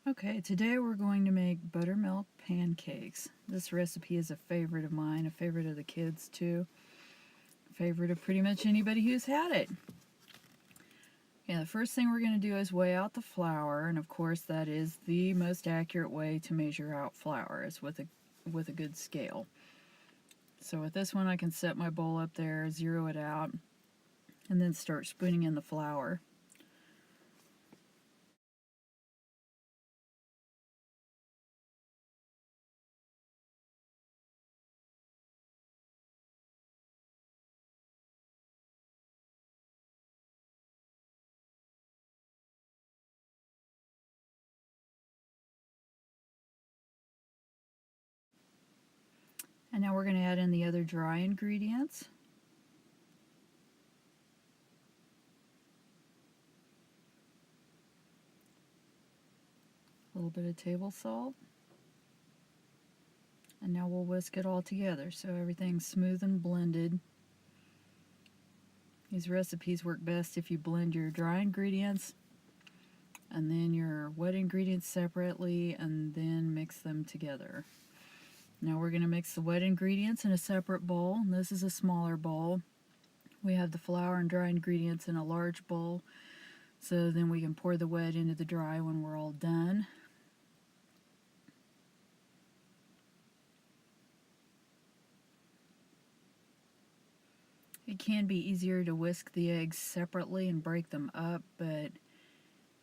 Okay, today we're going to make buttermilk pancakes. This recipe is a favorite of mine, a favorite of the kids too, a favorite of pretty much anybody who's had it. Okay, the first thing we're going to do is weigh out the flour, and of course that is the most accurate way to measure out flour, is with a good scale. So with this one I can set my bowl up there, zero it out, and then start spooning in the flour. And now we're going to add in the other dry ingredients. A little bit of table salt. And now we'll whisk it all together so everything's smooth and blended. These recipes work best if you blend your dry ingredients and then your wet ingredients separately and then mix them together. Now we're going to mix the wet ingredients in a separate bowl. This is a smaller bowl. We have the flour and dry ingredients in a large bowl, so then we can pour the wet into the dry when we're all done. It can be easier to whisk the eggs separately and break them up, but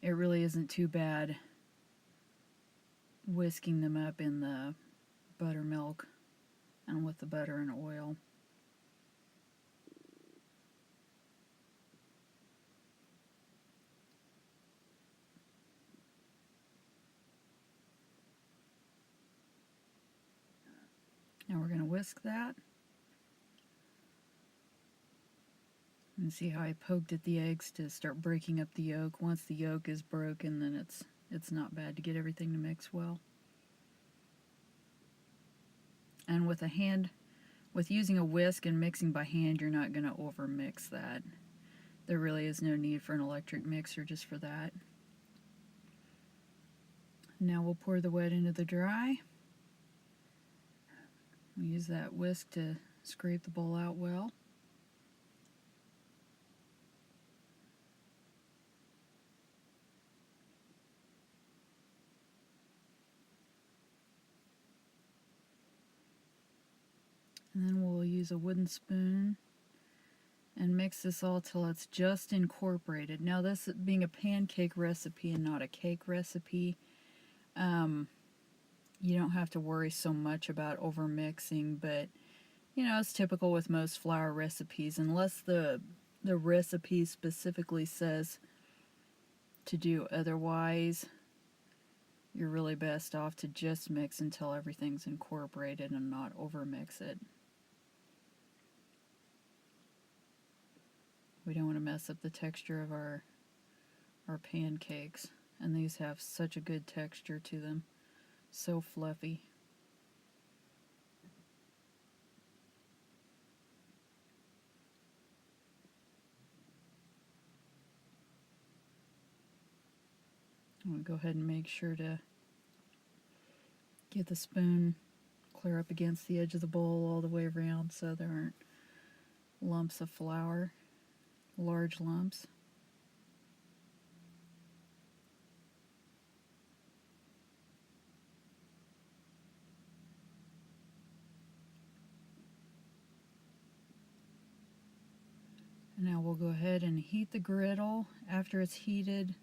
it really isn't too bad whisking them up in the buttermilk and with the butter and oil. Now we're going to whisk that. And see how I poked at the eggs to start breaking up the yolk. Once the yolk is broken, then it's not bad to get everything to mix well. And with using a whisk and mixing by hand, you're not going to overmix that. There really is no need for an electric mixer just for that. Now we'll pour the wet into the dry. We'll use that whisk to scrape the bowl out well. And then we'll use a wooden spoon and mix this all till it's just incorporated. Now, this being a pancake recipe and not a cake recipe, you don't have to worry so much about over mixing, but you know, it's typical with most flour recipes. Unless the recipe specifically says to do otherwise, you're really best off to just mix until everything's incorporated and not over mix it. We don't want to mess up the texture of our pancakes, and these have such a good texture to them, so fluffy. I'm going to go ahead and make sure to get the spoon clear up against the edge of the bowl all the way around so there aren't lumps of flour, large lumps. And now we'll go ahead and heat the griddle. After it's heated,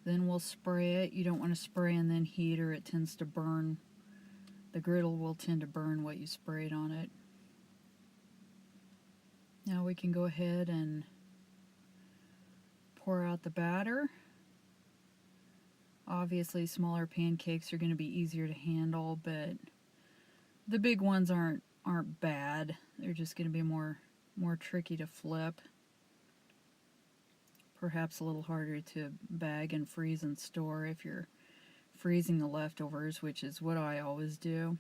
then we'll spray it. You don't want to spray and then heat, or it tends to burn. The griddle will tend to burn what you sprayed on it. Now we can go ahead and pour out the batter. Obviously, smaller pancakes are going to be easier to handle, but the big ones aren't bad. They're just going to be more tricky to flip. Perhaps a little harder to bag and freeze and store if you're freezing the leftovers, which is what I always do.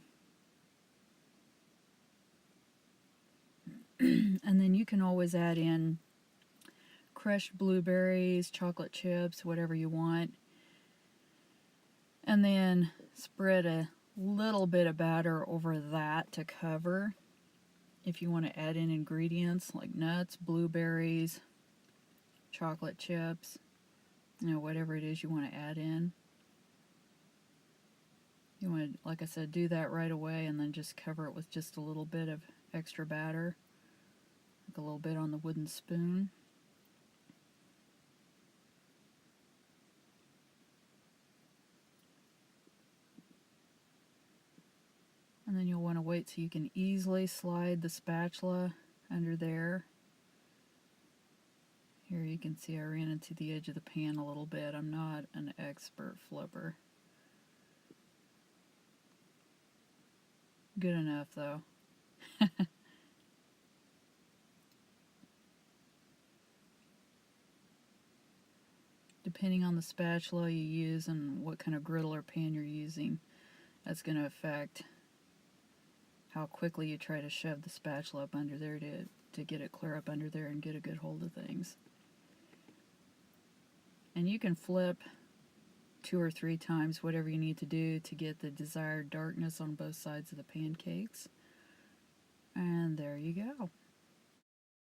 And then you can always add in crushed blueberries, chocolate chips, whatever you want. And then spread a little bit of batter over that to cover. If you want to add in ingredients like nuts, blueberries, chocolate chips, whatever it is you want to add in. You want to, like I said, do that right away and then just cover it with just a little bit of extra batter, like a little bit on the wooden spoon. And then you'll want to wait so you can easily slide the spatula under there. Here you can see I ran into the edge of the pan a little bit. I'm not an expert flipper. Good enough though. Depending on the spatula you use and what kind of griddle or pan you're using, that's going to affect how quickly you try to shove the spatula up under there to get it clear up under there and get a good hold of things. And you can flip 2 or 3 times, whatever you need to do to get the desired darkness on both sides of the pancakes. And there you go.